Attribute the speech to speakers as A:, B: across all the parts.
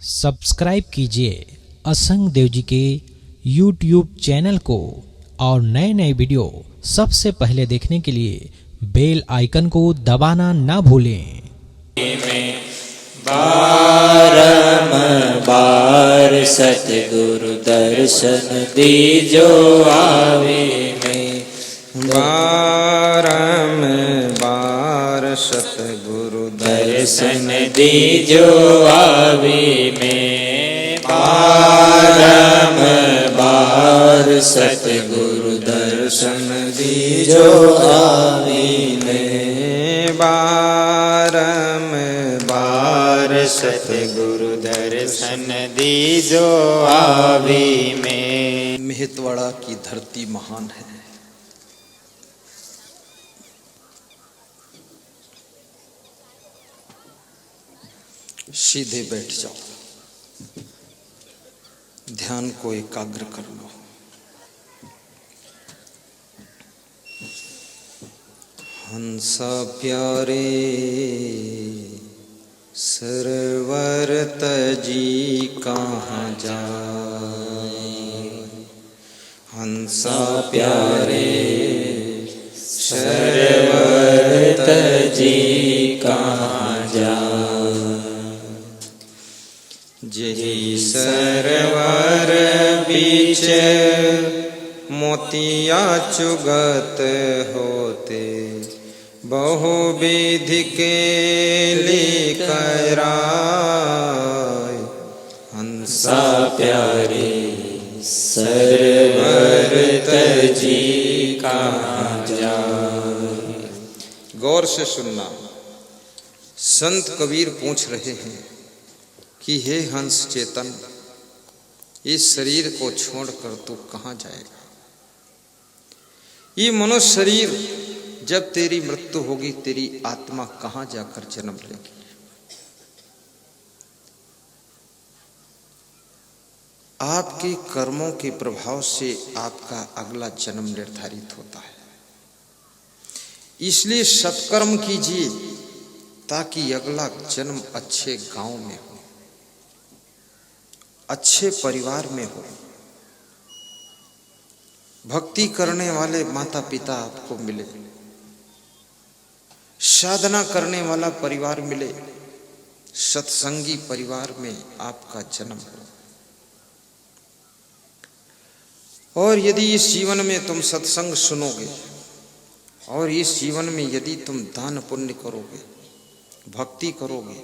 A: Subscribe कीजिए असंग देव जी के YouTube चैनल को और नए नए वीडियो सबसे पहले देखने के लिए बेल आइकन को दबाना ना भूलें।
B: बारंबार सतगुरु दर्शन दीजो आवे में,
C: बारंबार सतगुरु
B: दर्शन दीजो आवे में। बारंबार सतगुरु दर्शन दीजो आवे में। बारंबार सतगुरु दर्शन दीजो आवे में।
C: मेहतवाड़ा की धरती महान है। सीधे बैठ जाओ, ध्यान को एकाग्र कर लो। हंसा प्यारे सरवर तजी कहाँ जाए, हंसा प्यारे
B: सरवर तजी कहाँ जाए।
C: जही सरवर बीच मोतिया चुगत होते, बहुविधि के लिकराय,
B: हंसा प्यारे सरवर तजी कहाँ जाए।
C: गौर से सुनना। संत कबीर पूछ रहे हैं कि हे हंस चेतन, इस शरीर को छोड़कर तू कहाँ जाएगा? ये मनुष्य शरीर जब तेरी मृत्यु होगी, तेरी आत्मा कहाँ जाकर जन्म लेगी? आपके कर्मों के प्रभाव से आपका अगला जन्म निर्धारित होता है। इसलिए सत्कर्म कीजिए ताकि अगला जन्म अच्छे गांव में हो, अच्छे परिवार में हो, भक्ति करने वाले माता पिता आपको मिले, साधना करने वाला परिवार मिले, सत्संगी परिवार में आपका जन्म हो। और यदि इस जीवन में तुम सत्संग सुनोगे और इस जीवन में यदि तुम दान पुण्य करोगे, भक्ति करोगे,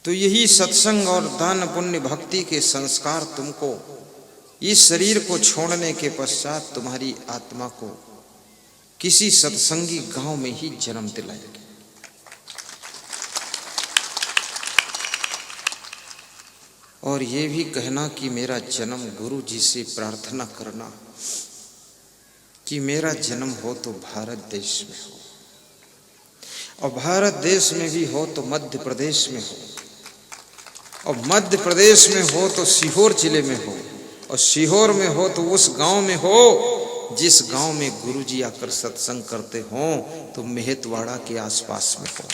C: तो यही सत्संग और दान पुण्य भक्ति के संस्कार तुमको इस शरीर को छोड़ने के पश्चात तुम्हारी आत्मा को किसी सत्संगी गांव में ही जन्म दिलाएंगे। और ये भी कहना कि मेरा जन्म गुरु जी से प्रार्थना करना कि मेरा जन्म हो तो भारत देश में हो, और भारत देश में भी हो तो मध्य प्रदेश में हो, और मध्य प्रदेश में हो तो सीहोर जिले में हो, और सीहोर में हो तो उस गांव में हो जिस गांव में गुरुजी आकर सत्संग करते हों, तो मेहतवाड़ा के आसपास में हो।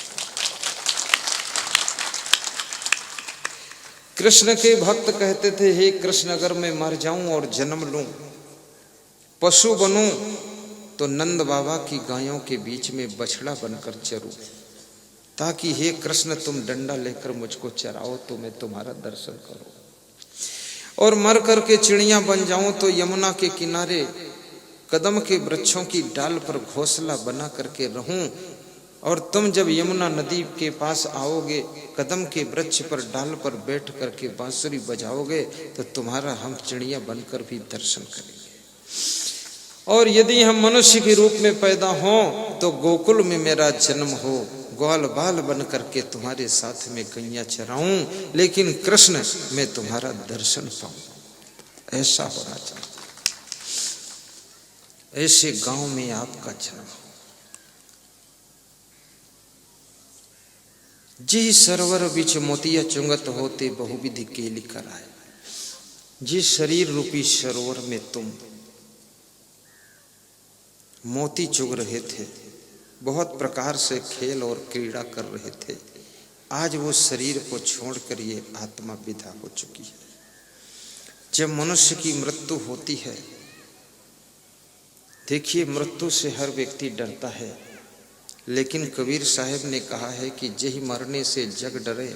C: कृष्ण के भक्त कहते थे, हे कृष्ण, अगर मैं मर जाऊं और जन्म लूं, पशु बनूं, तो नंद बाबा की गायों के बीच में बछड़ा बनकर चरूं, ताकि हे कृष्ण तुम डंडा लेकर मुझको चराओ तो मैं तुम्हारा दर्शन करूं। और मर करके चिड़िया बन जाऊं तो यमुना के किनारे कदम के वृक्षों की डाल पर घोंसला बना करके रहूं, और तुम जब यमुना नदी के पास आओगे, कदम के वृक्ष पर डाल पर बैठ करके बांसुरी बजाओगे, तो तुम्हारा हम चिड़िया बनकर भी दर्शन करेंगे। और यदि हम मनुष्य के रूप में पैदा हों तो गोकुल में मेरा जन्म हो, ग्वाल बाल बन करके तुम्हारे साथ में गैया चराऊं, लेकिन कृष्ण मैं तुम्हारा दर्शन पाऊं। ऐसा होना चाहिए। ऐसे गांव में आपका जन्म हो। जी सरवर बिच मोतिया चुंगत होते, बहुविधि केली कराए। जिस शरीर रूपी सरोवर में तुम मोती चुग रहे थे, बहुत प्रकार से खेल और क्रीड़ा कर रहे थे, आज वो शरीर को छोड़कर ये आत्मा विदा हो चुकी है। जब मनुष्य की मृत्यु होती है, देखिए मृत्यु से हर व्यक्ति डरता है, लेकिन कबीर साहब ने कहा है कि जही मरने से जग डरे,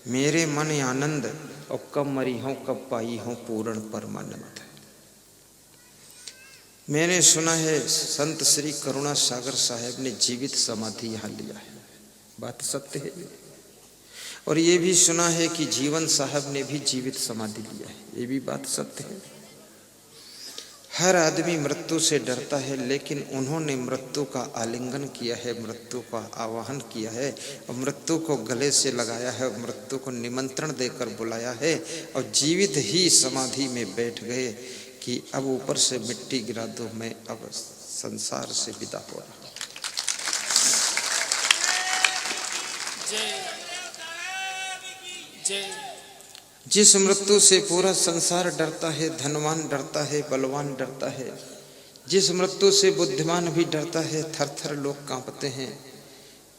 C: मेरे मन आनंद, और कब मरी हूँ कब पाई हूँ पूर्ण परमानंद। मैंने सुना है संत श्री करुणा सागर साहब ने जीवित समाधि यहाँ लिया है, बात सत्य है। और ये भी सुना है कि जीवन साहब ने भी जीवित समाधि लिया है, ये भी बात सत्य है। हर आदमी मृत्यु से डरता है, लेकिन उन्होंने मृत्यु का आलिंगन किया है, मृत्यु का आवाहन किया है, और मृत्यु को गले से लगाया है, मृत्यु को निमंत्रण देकर बुलाया है, और जीवित ही समाधि में बैठ गए कि अब ऊपर से मिट्टी गिरा दो, मैं अब संसार से विदा हो रहा। जिस मृत्यु से पूरा संसार डरता है, धनवान डरता है, बलवान डरता है, जिस मृत्यु से बुद्धिमान भी डरता है, थर थर लोग कांपते हैं।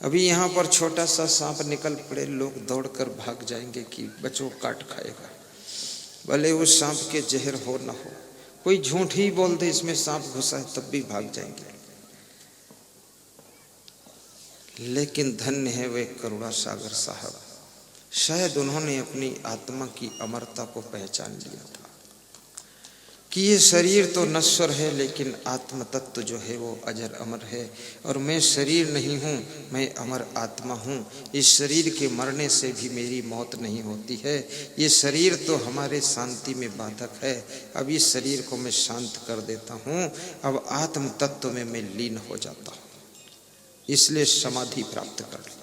C: अभी यहाँ पर छोटा सा सांप निकल पड़े, लोग दौड़कर भाग जाएंगे कि बच्चों काट खाएगा, भले उस सांप के जहर हो न हो। कोई झूठ ही बोल दे इसमें सांप घुसा है, तब भी भाग जाएंगे। लेकिन धन्य है वे करुणा सागर साहब, शायद उन्होंने अपनी आत्मा की अमरता को पहचान लिया था कि ये शरीर तो नश्वर है, लेकिन आत्म तत्व जो है वो अजर अमर है, और मैं शरीर नहीं हूँ, मैं अमर आत्मा हूँ। इस शरीर के मरने से भी मेरी मौत नहीं होती है। ये शरीर तो हमारे शांति में बाधक है, अब इस शरीर को मैं शांत कर देता हूँ, अब आत्म तत्व में मैं लीन हो जाता हूँ, इसलिए समाधि प्राप्त कर लिया।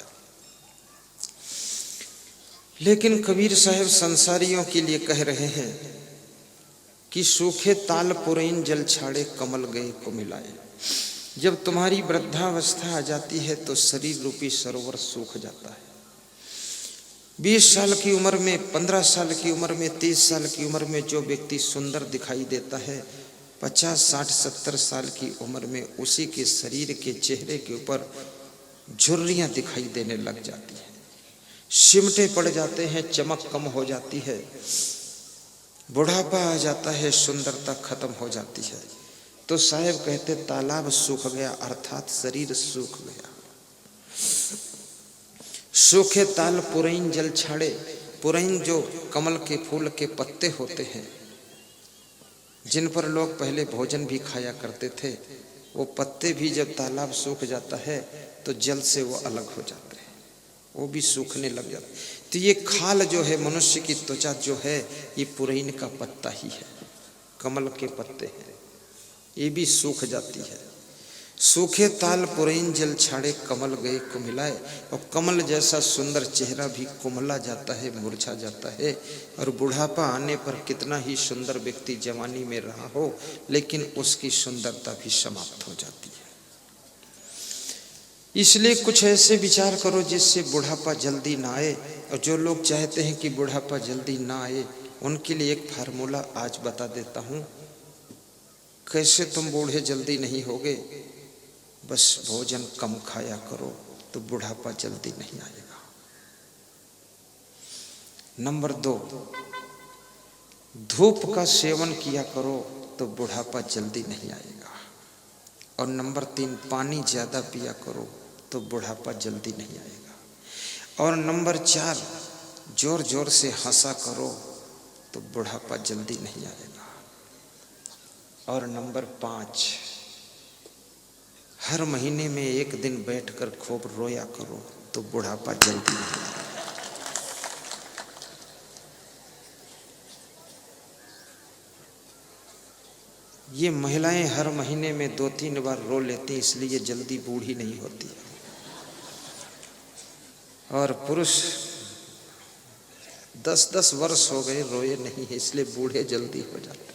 C: लेकिन कबीर साहब संसारियों के लिए कह रहे हैं कि सूखे ताल पुरैन जल छाड़े, कमल गए को मिलाए। जब तुम्हारी वृद्धावस्था आ जाती है तो शरीर रूपी सरोवर सूख जाता है। 20 साल की उम्र में, 15 साल की उम्र में, 30 साल की उम्र में जो व्यक्ति सुंदर दिखाई देता है, 50, 60, 70 साल की उम्र में उसी के शरीर के चेहरे के ऊपर झुर्रियां दिखाई देने लग जाती हैं, सिमटे पड़ जाते हैं, चमक कम हो जाती है, बुढ़ापा आ जाता है, सुंदरता खत्म हो जाती है। तो साहब कहते तालाब सूख गया, अर्थात शरीर सूख गया। सूखे ताल पुरैन जल छाड़े, पुरैन जो कमल के फूल के पत्ते होते हैं, जिन पर लोग पहले भोजन भी खाया करते थे, वो पत्ते भी जब तालाब सूख जाता है तो जल से वो अलग हो जाते हैं, वो भी सूखने लग जाते। तो ये खाल जो है, मनुष्य की त्वचा जो है, ये पुरैन का पत्ता ही है, कमल के पत्ते हैं, ये भी सूख जाती है। सूखे ताल पुरैन जल छाड़े, कमल गए को मिलाए। और कमल जैसा सुंदर चेहरा भी कुमला जाता है, मुरझा जाता है। और बुढ़ापा आने पर कितना ही सुंदर व्यक्ति जवानी में रहा हो, लेकिन उसकी सुंदरता भी समाप्त हो जाती है। इसलिए कुछ ऐसे विचार करो जिससे बुढ़ापा जल्दी ना आए। और जो लोग चाहते हैं कि बुढ़ापा जल्दी ना आए, उनके लिए एक फार्मूला आज बता देता हूँ, कैसे तुम बूढ़े जल्दी नहीं होगे। बस भोजन कम खाया करो तो बुढ़ापा जल्दी नहीं आएगा। नंबर 2, धूप का सेवन किया करो तो बुढ़ापा जल्दी नहीं आएगा। और नंबर 3, पानी ज़्यादा पिया करो तो बुढ़ापा जल्दी नहीं आएगा। और नंबर 4, जोर जोर से हंसा करो तो बुढ़ापा जल्दी नहीं आएगा। और नंबर 5, हर महीने में एक दिन बैठकर खूब रोया करो तो बुढ़ापा जल्दी नहीं आएगा। ये महिलाएं हर महीने में 2-3 बार रो लेती, इसलिए जल्दी बूढ़ी नहीं होती। और पुरुष 10-10 वर्ष हो गए रोए नहीं है, इसलिए बूढ़े जल्दी हो जाते हैं।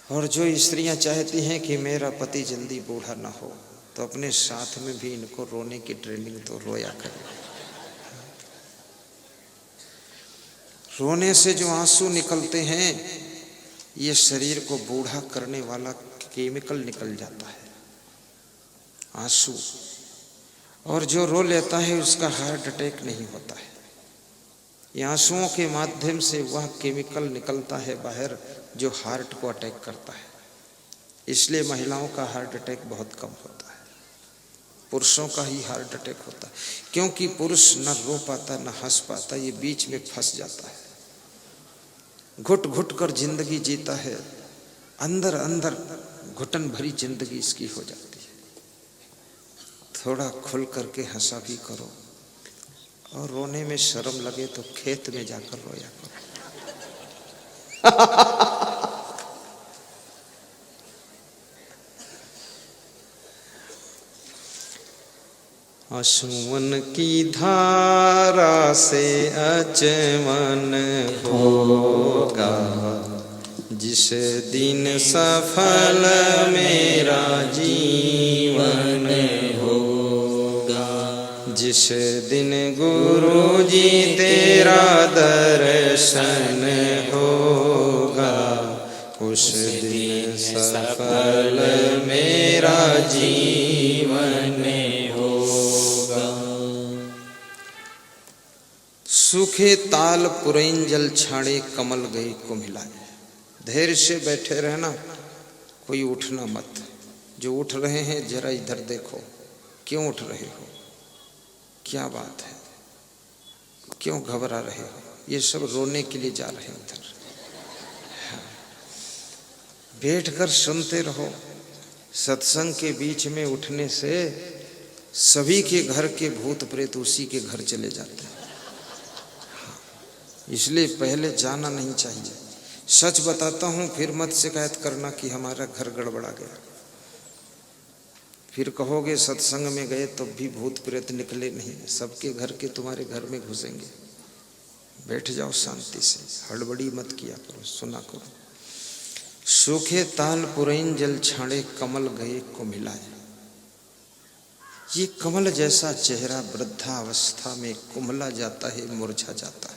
C: और जो स्त्रियां चाहती हैं कि मेरा पति जल्दी बूढ़ा ना हो, तो अपने साथ में भी इनको रोने की ट्रेनिंग तो रोया करें। रोने से जो आंसू निकलते हैं, ये शरीर को बूढ़ा करने वाला केमिकल निकल जाता है, आंसू। और जो रो लेता है उसका हार्ट अटैक नहीं होता है। ये आंसुओं के माध्यम से वह केमिकल निकलता है बाहर जो हार्ट को अटैक करता है। इसलिए महिलाओं का हार्ट अटैक बहुत कम होता है, पुरुषों का ही हार्ट अटैक होता है। क्योंकि पुरुष न रो पाता न हंस पाता, ये बीच में फंस जाता है, घुट घुट कर जिंदगी जीता है, अंदर अंदर घुटन भरी जिंदगी इसकी हो जाती है। थोड़ा खुल करके हंसा भी करो, और रोने में शर्म लगे तो खेत में जाकर रोया करो। आंसुओं की धारा से अचमन होगा, जिस दिन सफल मेरा जीवन होगा, जिस दिन गुरु जी तेरा दर्शन होगा, उस दिन सफल मेरा जीवन होगा। सूखे ताल पुरैंजल छाड़े कमल गए को मिलाए। धैर्य से बैठे रहना, कोई उठना मत। जो उठ रहे हैं जरा इधर देखो, क्यों उठ रहे हो, क्या बात है, क्यों घबरा रहे हो? ये सब रोने के लिए जा रहे हैं उधर। बैठकर सुनते रहो। सत्संग के बीच में उठने से सभी के घर के भूत प्रेत उसी के घर चले जाते हैं। इसलिए पहले जाना नहीं चाहिए। सच बताता हूँ, फिर मत शिकायत करना कि हमारा घर गड़बड़ा गया। फिर कहोगे सत्संग में गए तो भी भूत प्रेत निकले नहीं, सबके घर के तुम्हारे घर में घुसेंगे। बैठ जाओ शांति से, हड़बड़ी मत किया करो, सुना करो। सूखे ताल पुरैंजल छाड़े कमल गए को मिलाए। ये कमल जैसा चेहरा वृद्धावस्था में कुमला जाता है, मुरझा जाता है।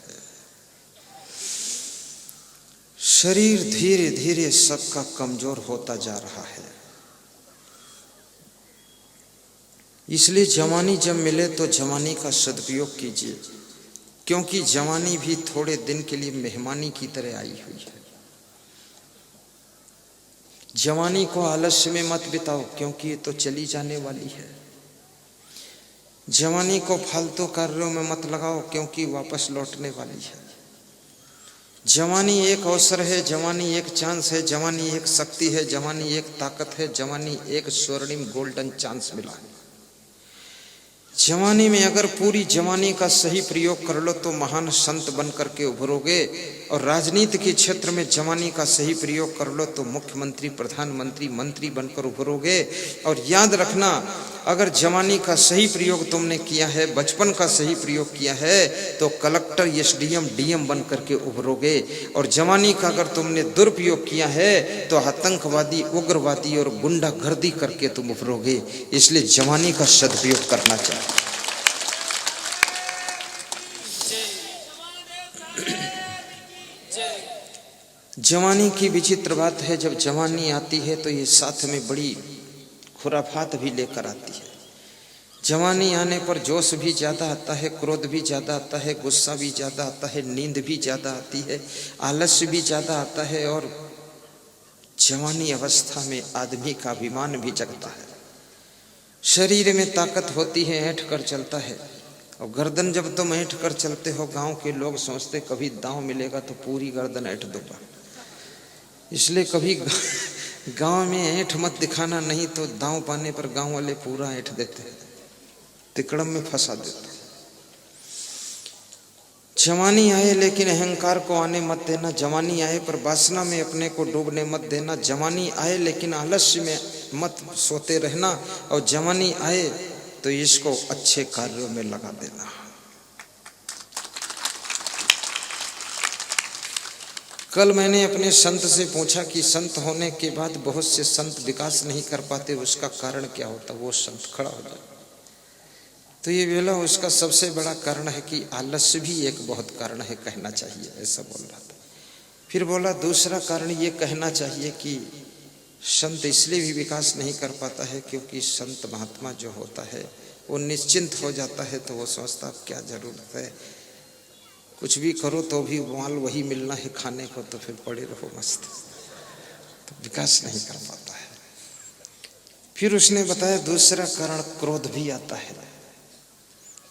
C: शरीर धीरे धीरे सबका कमजोर होता जा रहा है। इसलिए जवानी जब मिले तो जवानी का सदुपयोग कीजिए, क्योंकि जवानी भी थोड़े दिन के लिए मेहमानी की तरह आई हुई है। जवानी को आलस्य में मत बिताओ, क्योंकि ये तो चली जाने वाली है। जवानी को फालतू कार्यों में मत लगाओ, क्योंकि वापस लौटने वाली है। जवानी एक अवसर है, जवानी एक चांस है, जवानी एक शक्ति है, जवानी एक ताकत है, जवानी एक स्वर्णिम गोल्डन चांस मिला है। जवानी में अगर पूरी जवानी का सही प्रयोग कर लो तो महान संत बन करके उभरोगे, और राजनीति के क्षेत्र में जवानी का सही प्रयोग कर लो तो मुख्यमंत्री, प्रधानमंत्री, मंत्री बनकर उभरोगे। और याद रखना, अगर जवानी का सही प्रयोग तुमने किया है, बचपन का सही प्रयोग किया है, तो कलेक्टर, एसडीएम, डीएम बन करके उभरोगे। और जवानी का अगर तुमने दुरुपयोग किया है तो आतंकवादी, उग्रवादी और गुंडागर्दी करके तुम उभरोगे। इसलिए जवानी का सदुपयोग करना चाहिए। जवानी की विचित्र बात है, जब जवानी आती है तो ये साथ में बड़ी खुराफात भी लेकर आती है। जवानी आने पर जोश भी ज़्यादा आता है, क्रोध भी ज़्यादा आता है, गुस्सा भी ज़्यादा आता है, नींद भी ज़्यादा आती है, आलस्य भी ज़्यादा आता है। और जवानी अवस्था में आदमी का अभिमान भी जगता है। शरीर में ताकत होती है, ऐंठ कर चलता है। और गर्दन जब तुम ऐंठ कर चलते हो, गांव के लोग सोचते कभी दांव मिलेगा तो पूरी गर्दन ऐंठ दूंगा। इसलिए कभी गांव में ऐंठ मत दिखाना, नहीं तो दांव पाने पर गांव वाले पूरा ऐंठ देते हैं, तिकड़म में फंसा देते हैं। जवानी आए लेकिन अहंकार को आने मत देना। जवानी आए पर वासना में अपने को डूबने मत देना। जवानी आए लेकिन आलस्य में मत सोते रहना। और जवानी आए तो इसको अच्छे कार्यों में लगा देना। कल मैंने अपने संत से पूछा कि संत होने के बाद बहुत से संत विकास नहीं कर पाते, उसका कारण क्या होता? वो संत खड़ा हो जाए तो ये बोला उसका सबसे बड़ा कारण है कि आलस्य भी एक बहुत कारण है, कहना चाहिए, ऐसा बोल रहा था। फिर बोला दूसरा कारण ये कहना चाहिए कि संत इसलिए भी विकास नहीं कर पाता है क्योंकि संत महात्मा जो होता है वो निश्चिंत हो जाता है तो वो सोचता क्या जरूरत है, कुछ भी करो तो भी माल वही मिलना है खाने को, तो फिर पड़े रहो मस्त, तो विकास नहीं कर पाता है। फिर उसने बताया दूसरा कारण क्रोध भी आता है।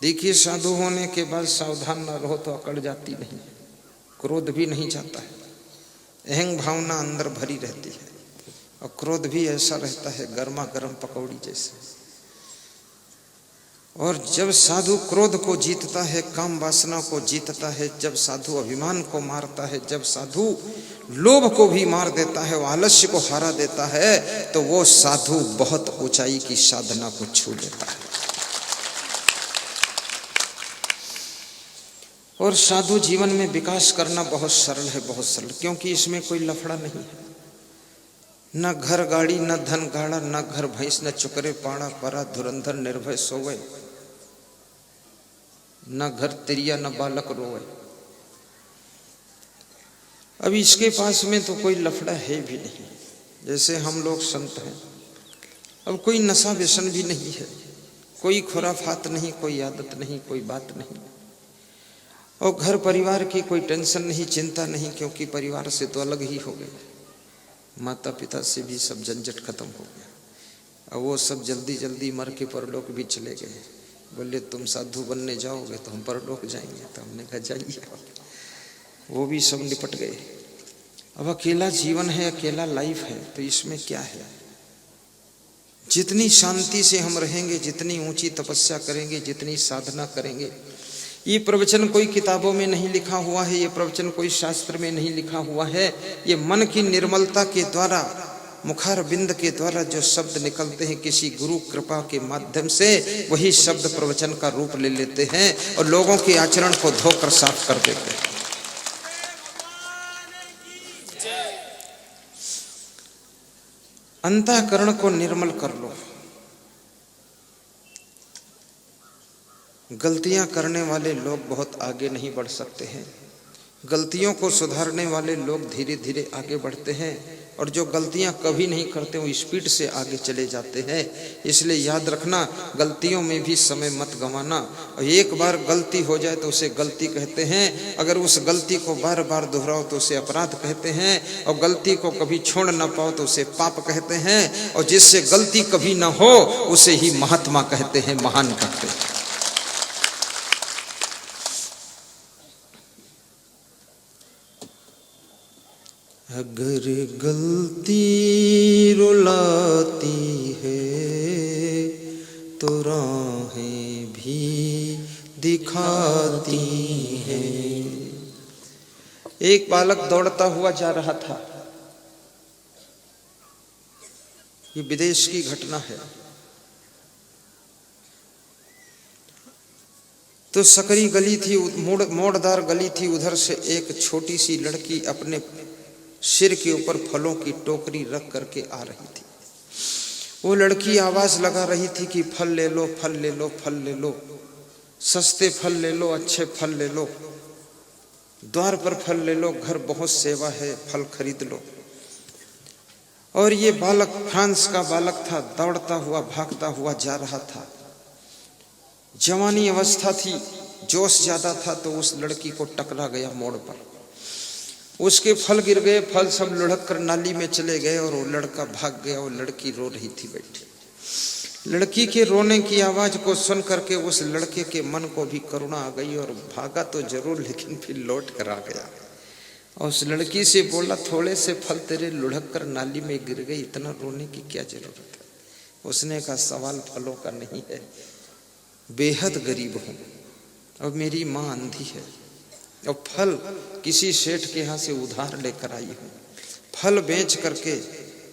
C: देखिए साधु होने के बाद सावधान न रहो तो अकड़ जाती नहीं, क्रोध भी नहीं जाता है, अहंग भावना अंदर भरी रहती है, और क्रोध भी ऐसा रहता है गर्मा गर्म पकौड़ी जैसे। और जब साधु क्रोध को जीतता है, काम वासना को जीतता है, जब साधु अभिमान को मारता है, जब साधु लोभ को भी मार देता है, आलस्य को हरा देता है, तो वो साधु बहुत ऊंचाई की साधना को छू लेता है। और साधु जीवन में विकास करना बहुत सरल है, बहुत सरल, क्योंकि इसमें कोई लफड़ा नहीं है। न घर गाड़ी, न धन गाड़ा, न घर भैंस, न चुकरे पाड़ा परा, धुरंधर निर्भय सोवे, न घर तिरिया, न बालक रोवे। अब इसके पास में तो कोई लफड़ा है भी नहीं, जैसे हम लोग संत हैं। अब कोई नशा व्यसन भी नहीं है, कोई खुराफात नहीं, कोई आदत नहीं, कोई बात नहीं, और घर परिवार की कोई टेंशन नहीं, चिंता नहीं, क्योंकि परिवार से तो अलग ही हो गए, माता पिता से भी सब झंझट खत्म हो गया। अब वो सब जल्दी जल्दी मर के परलोक भी चले गए। बोले तुम साधु बनने जाओगे तो हम परलोक जाएंगे, तो हमने कहा जाइए, वो भी सब निपट गए। अब अकेला जीवन है, अकेला लाइफ है, तो इसमें क्या है? जितनी शांति से हम रहेंगे, जितनी ऊंची तपस्या करेंगे, जितनी साधना करेंगे, ये प्रवचन कोई किताबों में नहीं लिखा हुआ है, ये प्रवचन कोई शास्त्र में नहीं लिखा हुआ है, ये मन की निर्मलता के द्वारा, मुखार बिंद के द्वारा जो शब्द निकलते हैं किसी गुरु कृपा के माध्यम से, वही शब्द प्रवचन का रूप ले लेते हैं और लोगों के आचरण को धोकर साफ कर देते हैं। अंतःकरण को निर्मल कर लो। गलतियां करने वाले लोग बहुत आगे नहीं बढ़ सकते हैं, गलतियों को सुधारने वाले लोग धीरे धीरे आगे बढ़ते हैं, और जो गलतियां कभी नहीं करते वो स्पीड से आगे चले जाते हैं। इसलिए याद रखना, गलतियों में भी समय मत गंवाना। और एक बार गलती हो जाए तो उसे गलती कहते हैं, अगर उस गलती को बार बार दोहराओ तो उसे अपराध कहते हैं, और गलती को कभी छोड़ ना पाओ तो उसे पाप कहते हैं, और जिससे गलती कभी ना हो उसे ही महात्मा कहते हैं, महान कहते हैं। अगर गलती रुलाती है तो राहें भी दिखाती है। एक बालक दौड़ता हुआ जा रहा था, ये विदेश की घटना है। तो सकरी गली थी, मोड़दार गली थी, उधर से एक छोटी सी लड़की अपने सिर के ऊपर फलों की टोकरी रख करके आ रही थी। वो लड़की आवाज लगा रही थी कि फल ले लो, फल ले लो, फल ले लो, सस्ते फल ले लो, अच्छे फल ले लो, द्वार पर फल ले लो, घर बहुत सेवा है, फल खरीद लो। और ये बालक फ्रांस का बालक था, दौड़ता हुआ भागता हुआ जा रहा था। जवानी अवस्था थी, जोश ज्यादा था, तो उस लड़की को टकरा गया मोड़ पर। उसके फल गिर गए, फल सब लुढ़क कर नाली में चले गए, और वो लड़का भाग गया। वो लड़की रो रही थी बैठी। लड़की के रोने की आवाज को सुन करके उस लड़के के मन को भी करुणा आ गई, और भागा तो जरूर, लेकिन फिर लौट कर आ गया। और उस लड़की से बोला, थोड़े से फल तेरे लुढ़क कर नाली में गिर गए, इतना रोने की क्या जरूरत है? उसने कहा, सवाल फलों का नहीं है, बेहद गरीब हूं और मेरी माँ अंधी है, और फल किसी सेठ के यहाँ से उधार लेकर आई हूँ। फल बेच करके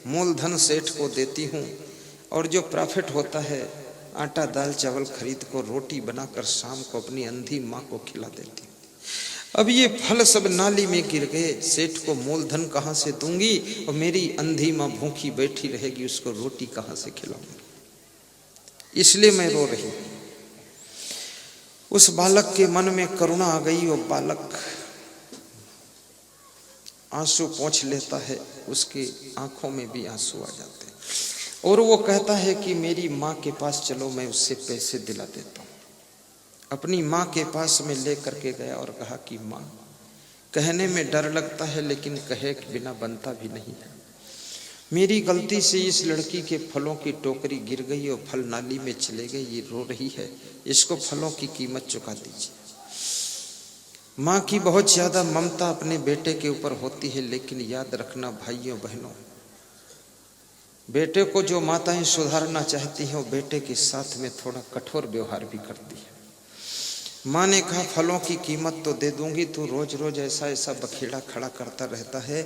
C: मूलधन सेठ को देती हूँ, और जो प्रॉफिट होता है आटा दाल चावल खरीद को रोटी बनाकर शाम को अपनी अंधी माँ को खिला देती हूँ। अब ये फल सब नाली में गिर गए, सेठ को मूलधन कहाँ से दूंगी, और मेरी अंधी माँ भूखी बैठी रहेगी, उसको रोटी कहाँ से खिलाऊंगी? इसलिए मैं रो रही हूँ। उस बालक के मन में करुणा आ गई। वो बालक आंसू पोंछ लेता है, उसकी आंखों में भी आंसू आ जाते हैं। और वो कहता है कि मेरी माँ के पास चलो, मैं उससे पैसे दिला देता हूँ। अपनी माँ के पास में ले करके गया और कहा कि माँ, कहने में डर लगता है लेकिन कहे के बिना बनता भी नहीं है। मेरी गलती से इस लड़की के फलों की टोकरी गिर गई और फल नाली में चले गए, ये रो रही है, इसको फलों की कीमत चुका दीजिए। माँ की बहुत ज्यादा ममता अपने बेटे के ऊपर होती है, लेकिन याद रखना भाइयों बहनों, बेटे को जो माताएं सुधारना चाहती हैं वो बेटे के साथ में थोड़ा कठोर व्यवहार भी करती है। माँ ने कहा फलों की कीमत तो दे दूंगी, तू रोज रोज ऐसा ऐसा बखेड़ा खड़ा करता रहता है,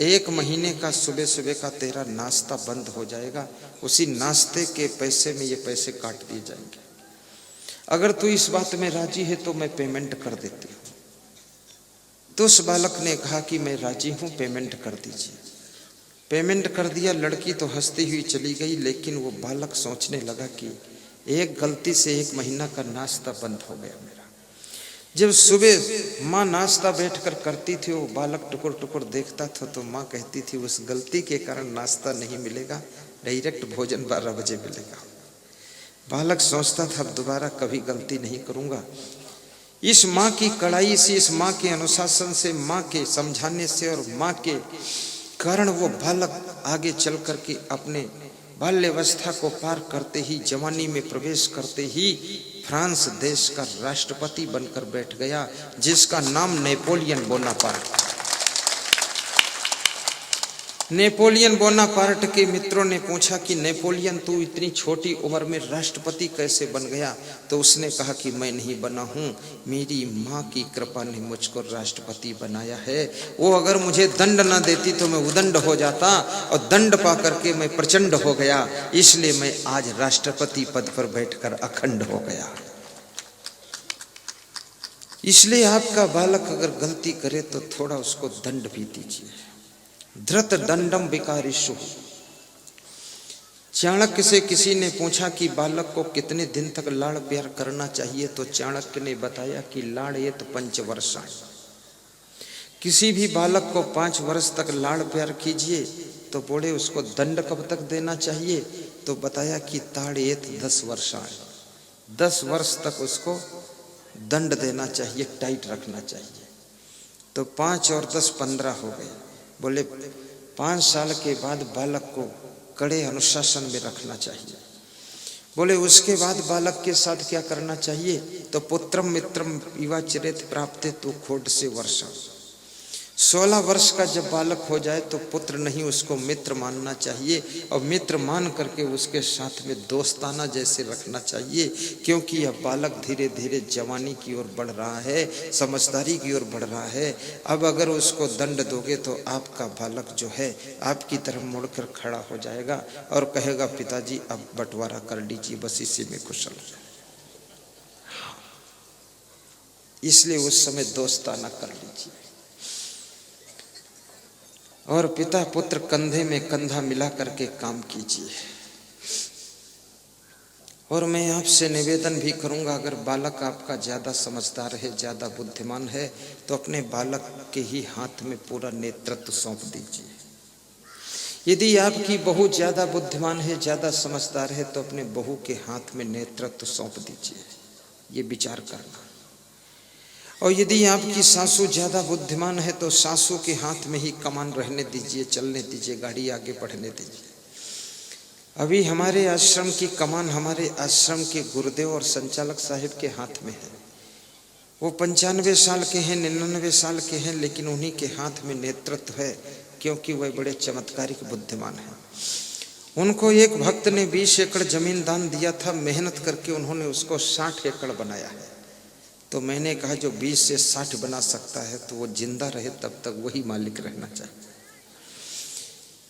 C: 1 महीने का सुबह सुबह का तेरा नाश्ता बंद हो जाएगा, उसी नाश्ते के पैसे में ये पैसे काट दिए जाएंगे। अगर तू इस बात में राजी है तो मैं पेमेंट कर देती हूँ। तो उस बालक ने कहा कि मैं राजी हूँ, पेमेंट कर दीजिए। पेमेंट कर दिया। लड़की तो हंसती हुई चली गई, लेकिन वो बालक सोचने लगा कि एक गलती से 1 महीना का नाश्ता बंद हो गया मेरा। जब सुबह माँ नाश्ता बैठकर करती थी, वो बालक टुकुर टुकुर देखता था, तो माँ कहती थी उस गलती के कारण नाश्ता नहीं मिलेगा, डायरेक्ट भोजन 12 बजे मिलेगा। बालक सोचता था अब दोबारा कभी गलती नहीं करूँगा। इस माँ की कड़ाई से, इस माँ के अनुशासन से, माँ के समझाने से और माँ के कारण वो बालक आगे चल करके अपने बाल्यावस्था को पार करते ही, जवानी में प्रवेश करते ही फ्रांस देश का राष्ट्रपति बनकर बैठ गया, जिसका नाम नेपोलियन बोनापार्ट। नेपोलियन बोनापार्ट के मित्रों ने पूछा कि नेपोलियन तू इतनी छोटी उम्र में राष्ट्रपति कैसे बन गया? तो उसने कहा कि मैं नहीं बना हूँ, मेरी माँ की कृपा ने मुझको राष्ट्रपति बनाया है। वो अगर मुझे दंड ना देती तो मैं उदंड हो जाता, और दंड पा करके मैं प्रचंड हो गया, इसलिए मैं आज राष्ट्रपति पद पर बैठकर अखंड हो गया। इसलिए आपका बालक अगर गलती करे तो थोड़ा उसको दंड भी दीजिए। धृत दंडम विकारिषु। चाणक्य से किसी ने पूछा कि बालक को कितने दिन तक लाड़ प्यार करना चाहिए, तो चाणक्य ने बताया कि लाड़ेत 5 वर्ष। किसी भी बालक को 5 वर्ष तक लाड़ प्यार कीजिए तो बोले उसको दंड कब तक देना चाहिए, तो बताया कि ताड़ेत 10 वर्ष। 10 वर्ष तक उसको दंड देना चाहिए, टाइट रखना चाहिए। तो 5 और 10 15 हो गए। बोले 5 साल के बाद बालक को कड़े अनुशासन में रखना चाहिए। बोले उसके बाद बालक के साथ क्या करना चाहिए, तो पुत्रम मित्रम इवा चरित प्राप्ते तो खोट से वर्षा। 16 वर्ष का जब बालक हो जाए तो पुत्र नहीं उसको मित्र मानना चाहिए, और मित्र मान करके उसके साथ में दोस्ताना जैसे रखना चाहिए, क्योंकि यह बालक धीरे धीरे जवानी की ओर बढ़ रहा है, समझदारी की ओर बढ़ रहा है। अब अगर उसको दंड दोगे तो आपका बालक जो है आपकी तरफ मुड़कर खड़ा हो जाएगा और कहेगा पिताजी अब बंटवारा कर लीजिए, बस इसी में खुश हो जाए। इसलिए उस समय दोस्ताना कर लीजिए। और पिता पुत्र कंधे में कंधा मिला करके काम कीजिए। और मैं आपसे निवेदन भी करूंगा, अगर बालक आपका ज़्यादा समझदार है, ज़्यादा बुद्धिमान है, तो अपने बालक के ही हाथ में पूरा नेतृत्व सौंप दीजिए। यदि आपकी बहू ज़्यादा बुद्धिमान है, ज़्यादा समझदार है, तो अपने बहू के हाथ में नेतृत्व सौंप दीजिए। ये विचार करना। और यदि आपकी सासू ज़्यादा बुद्धिमान है तो सासू के हाथ में ही कमान रहने दीजिए, चलने दीजिए, गाड़ी आगे बढ़ने दीजिए। अभी हमारे आश्रम की कमान हमारे आश्रम के गुरुदेव और संचालक साहिब के हाथ में है। वो 95 साल के हैं, 99 साल के हैं, लेकिन उन्हीं के हाथ में नेतृत्व है, क्योंकि वह बड़े चमत्कारिक बुद्धिमान हैं। उनको एक भक्त ने 20 एकड़ जमीन दान दिया था, मेहनत करके उन्होंने उसको 60 एकड़ बनाया है। तो मैंने कहा जो 20 से 60 बना सकता है तो वो जिंदा रहे तब तक वही मालिक रहना चाहिए।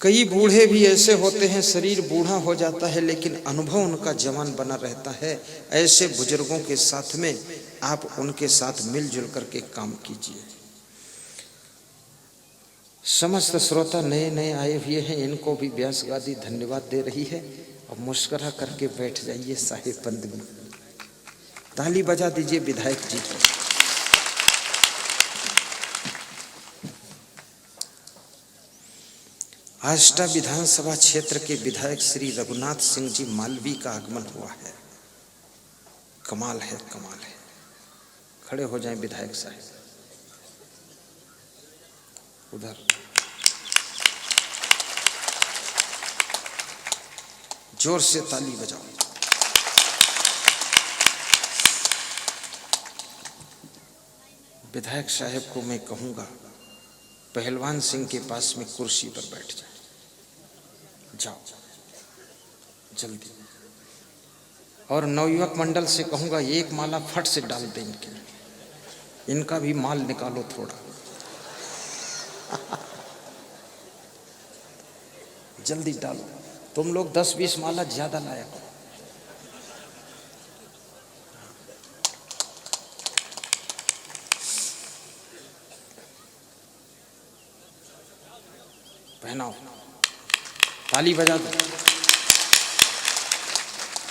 C: कई बूढ़े भी ऐसे होते हैं, शरीर बूढ़ा हो जाता है लेकिन अनुभव उनका जवान बना रहता है। ऐसे बुजुर्गों के साथ में आप उनके साथ मिलजुल करके काम कीजिए। समस्त श्रोता नए नए आए हुए हैं, इनको भी व्यास गादी धन्यवाद दे रही है। और मुस्कुरा करके बैठ जाइए साहिब बंद में। ताली बजा दीजिए विधायक जी को। आष्टा विधानसभा क्षेत्र के विधायक श्री रघुनाथ सिंह जी मालवी का आगमन हुआ है। कमाल है, कमाल है। खड़े हो जाएं विधायक साहब। उधर जोर से ताली बजाओ। विधायक साहब को मैं कहूंगा पहलवान सिंह के पास में कुर्सी पर बैठ जाए। जाओ जल्दी। और नवयुवक मंडल से कहूंगा एक माला फट से डाल दें इनका भी माल निकालो थोड़ा। जल्दी डालो। तुम लोग 10-20 माला ज्यादा लाया करो। पहनाओ, ताली बजा दो।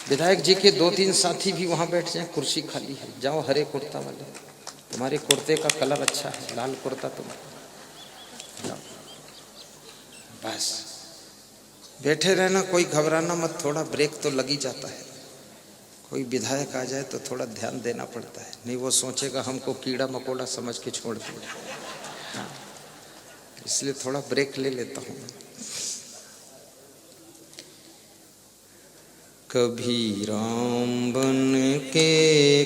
C: विधायक जी के 2-3 साथी भी वहां बैठ जाएं, कुर्सी खाली है। जाओ हरे कुर्ता वाले, तुम्हारे कुर्ते का कलर अच्छा है, लाल कुर्ता तुम्हारा। जाओ बस बैठे रहना, कोई घबराना मत। थोड़ा ब्रेक तो लग ही जाता है। कोई विधायक आ जाए तो थोड़ा ध्यान देना पड़ता है, नहीं वो सोचेगा हमको कीड़ा मकोड़ा समझ के छोड़ दिया। हाँ, इसलिए थोड़ा ब्रेक ले लेता हूँ। कभी राम बन के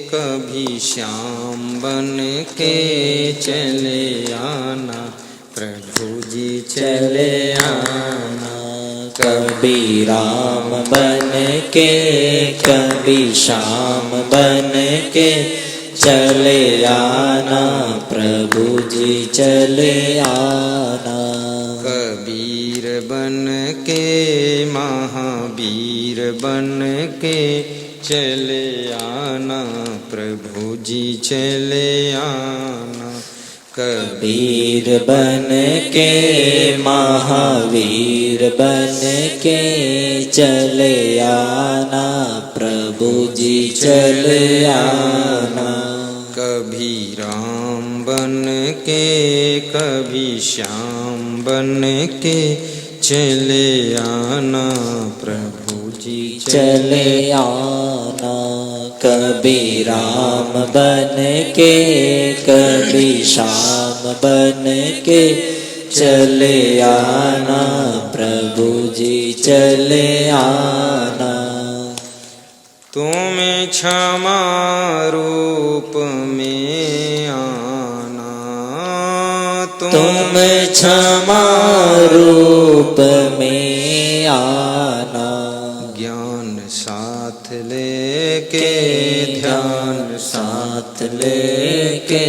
C: कभी श्याम बन के चले आना, प्रभु जी चले आना।
B: कभी राम बन के कभी श्याम बन के चले आना, प्रभु जी चले आना।
C: कबीर बन के महावीर बन के चले आना, प्रभु जी चले आना।
B: कबीर बन के महावीर बन के चले आना, प्रभु जी चले आना।
C: कभी राम बन के कभी श्याम बन के चले आना, प्रभु जी
B: चले आना। कभी राम बन के कभी श्याम बन के चले आना, प्रभु जी चले आना।
C: तुम्हें क्षमा रूप में आना,
B: तुम क्षमा रूप में आना।
C: ज्ञान साथ लेके ध्यान
B: साथ लेके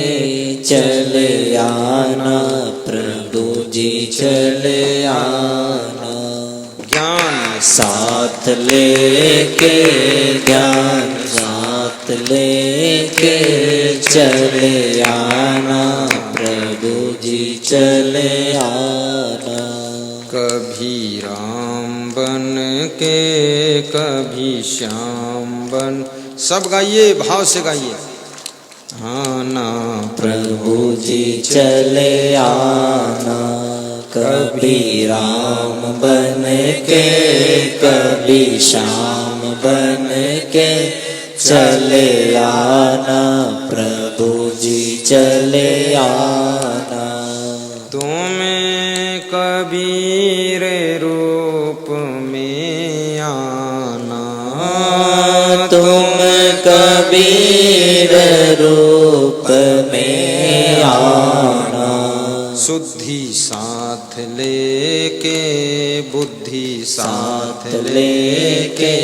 B: चले आना, प्रभु जी चले आना।
C: ज्ञान
B: साथ लेके ज्ञान साथ लेके चले आना, प्रभु जी चले आना।
C: कभी राम बन के कभी श्याम बन, सब गाइए, भाव से गाइए। आना
B: प्रभु जी चले आना। कभी राम बन के कभी श्याम बन के चले आना, प्रभु जी चले आना।
C: तुम्हें कबीर रूप में आना,
B: तुम कबीर रूप में आना।
C: शुद्धि साथ लेके बुद्धि साथ
B: लेके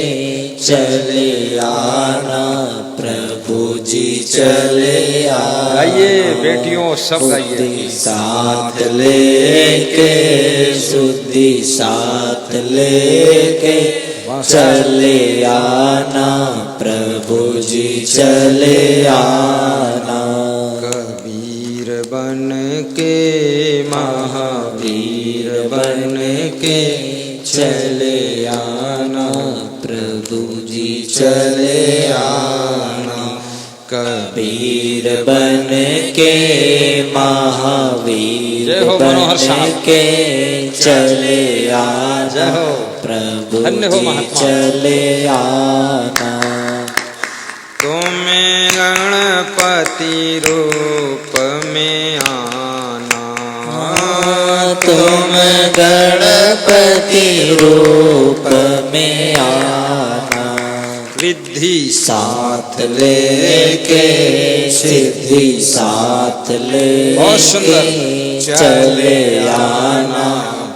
B: चले आना, प्रभु जी चले आना।
C: गाइए बेटियों, सब गाइए।
B: बुद्धि साथ लेके शुद्धि साथ लेके चले आना, प्रभु जी चले आना।
C: कबीर बन के महावीर बन के
B: चले आना, प्रभु जी चले आना। कबीर बन के महावीर
C: जय हो मनोहर
B: बन
C: साहब।
B: के चले आना
C: जय हो।
B: प्रभु
C: धन्य हो
B: जी
C: महात्मा।
B: चले आना।
C: तुम गणपति रूप में आना,
B: तुम गणपति रूप में आना।
C: रिद्धि
B: साथ लेके सिद्धि साथ
C: बहुत सुंदर।
B: लेके चले आना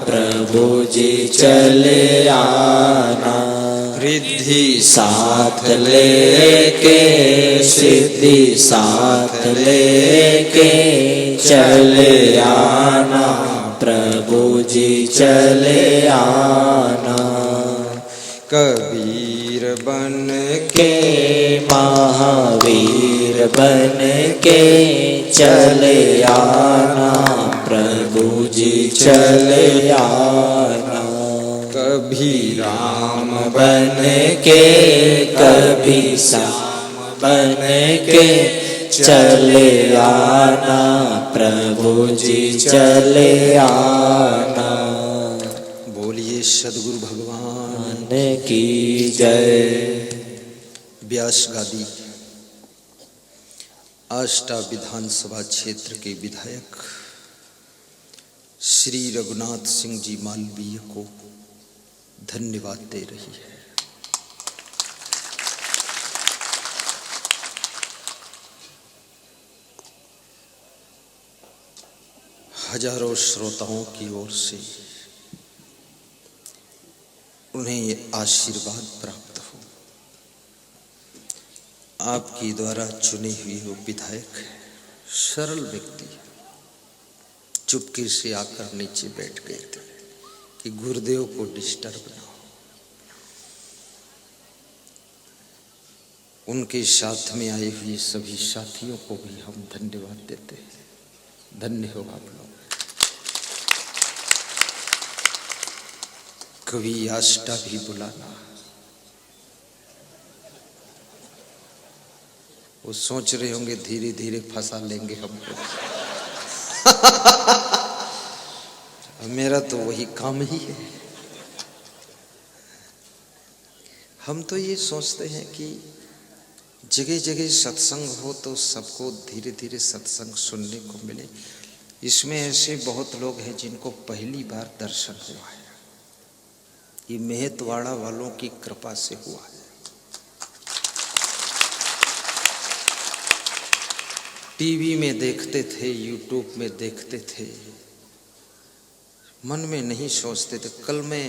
B: प्रभु जी चले आना।
C: रिद्धि
B: साथ लेके सिद्धि साथ लेके चले आना प्रभु जी चले आना।
C: कबीर बन
B: के महावीर बन के चले आना प्रभु जी चले आना।
C: कभी
B: राम बन के कभी श्याम बन के चले आना प्रभु जी चले आना।
C: बोलिए सदगुरु भगवान
B: की जय।
C: व्यास गादी आष्टा विधानसभा क्षेत्र के विधायक श्री रघुनाथ सिंह जी मालवीय को धन्यवाद दे रही है। हजारों श्रोताओं की ओर से उन्हें ये आशीर्वाद प्राप्त हो। आपकी द्वारा चुने हुए वो विधायक सरल व्यक्ति चुपके से आकर नीचे बैठ गए थे कि गुरुदेव को डिस्टर्ब ना हो। उनके साथ में आए हुए सभी साथियों को भी हम धन्यवाद देते हैं। धन्य हो आप लोग। कभी आष्टा भी बुलाना। वो सोच रहे होंगे धीरे धीरे फंसा लेंगे हमको। मेरा तो वही काम ही है। हम तो ये सोचते हैं कि जगह जगह सत्संग हो तो सबको धीरे धीरे सत्संग सुनने को मिले। इसमें ऐसे बहुत लोग हैं जिनको पहली बार दर्शन हुआ है। ये मेहतवाड़ा वालों की कृपा से हुआ है। टीवी में देखते थे, यूट्यूब में देखते थे, मन में नहीं सोचते थे। कल मैं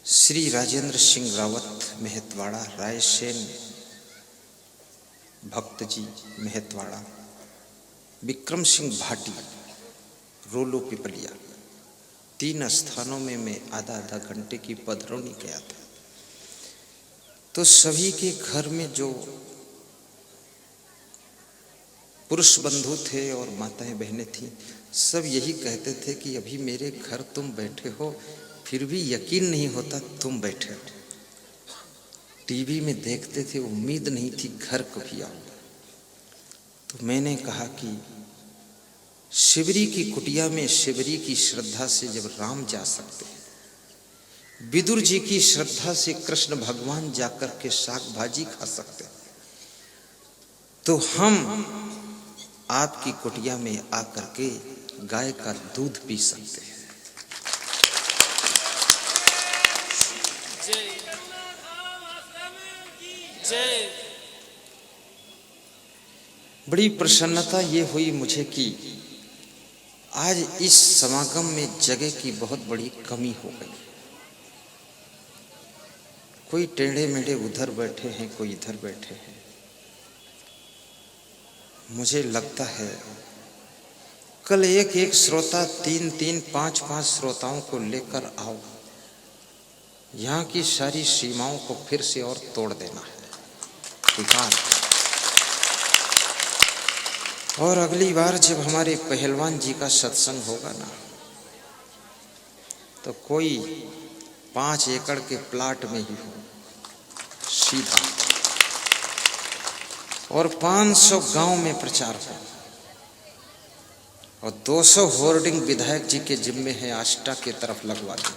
C: श्री राजेंद्र सिंह रावत मेहतवाड़ा, रायसेन भक्त जी मेहतवाड़ा, विक्रम सिंह भाटी रोलो पिपलिया, 3 स्थानों में मैं आधा आधा घंटे की पधरौनी किया था। तो सभी के घर में जो पुरुष बंधु थे और माताएं बहनें थीं, सब यही कहते थे कि अभी मेरे घर तुम बैठे हो, फिर भी यकीन नहीं होता तुम बैठे हो। टीवी में देखते थे, उम्मीद नहीं थी घर कभी आओ। तो मैंने कहा कि शिवरी की कुटिया में शिवरी की श्रद्धा से जब राम जा सकते हैं, विदुर जी की श्रद्धा से कृष्ण भगवान जाकर के साग भाजी खा सकते हैं, तो हम आपकी कुटिया में आकर के गाय का दूध पी सकते हैं। बड़ी प्रसन्नता ये हुई मुझे कि आज इस समागम में जगह की बहुत बड़ी कमी हो गई। कोई टेढ़े मेढ़े उधर बैठे हैं, कोई इधर बैठे हैं। मुझे लगता है कल एक एक श्रोता 3-3, 5-5 श्रोताओं को लेकर आओ। यहाँ की सारी सीमाओं को फिर से और तोड़ देना है। और अगली बार जब हमारे पहलवान जी का सत्संग होगा ना, तो कोई 5 एकड़ के प्लाट में ही हो, सीधा और 500 गांव में प्रचार हो और 200 होर्डिंग विधायक जी के जिम्मे है, आष्टा की तरफ लगवा दी।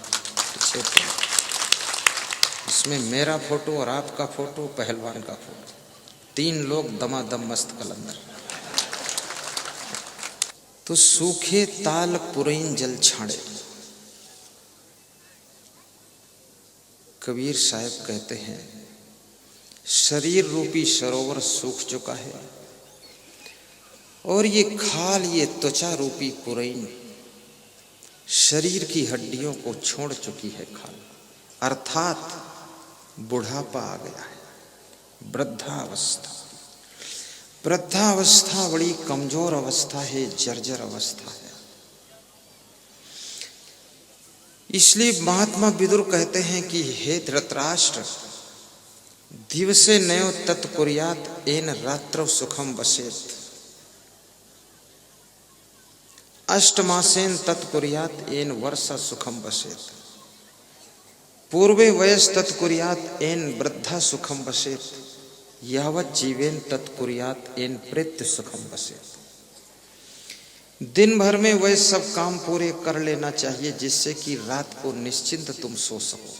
C: इसमें मेरा फोटो और आपका फोटो, पहलवान का फोटो, 3 लोग दमादम मस्त कलंदर। तो सूखे ताल पुरैन जल छाड़े। कबीर साहब कहते हैं शरीर रूपी सरोवर सूख चुका है और ये खाल, ये त्वचा रूपी पुरैन शरीर की हड्डियों को छोड़ चुकी है खाल, अर्थात बुढ़ापा आ गया है, वृद्धावस्था। वृद्धावस्था बड़ी कमजोर अवस्था है, जर्जर अवस्था है। इसलिए महात्मा विदुर कहते हैं कि हे धृतराष्ट्र, दिवसे नयो तत्कुर्यात् येन रात्रौ सुखम वसेत्, अष्टमासेन तत्कुर्यात् येन वर्षा सुखम वसेत्, पूर्वे वयस तत्कुर्यात् येन वृद्धा सुखम वसेत्, यावत् जीवेन तत्कुर्यात् येन प्रेत्य सुखम वसेत्। दिन भर में वह सब काम पूरे कर लेना चाहिए जिससे कि रात को निश्चिंत तुम सो सको,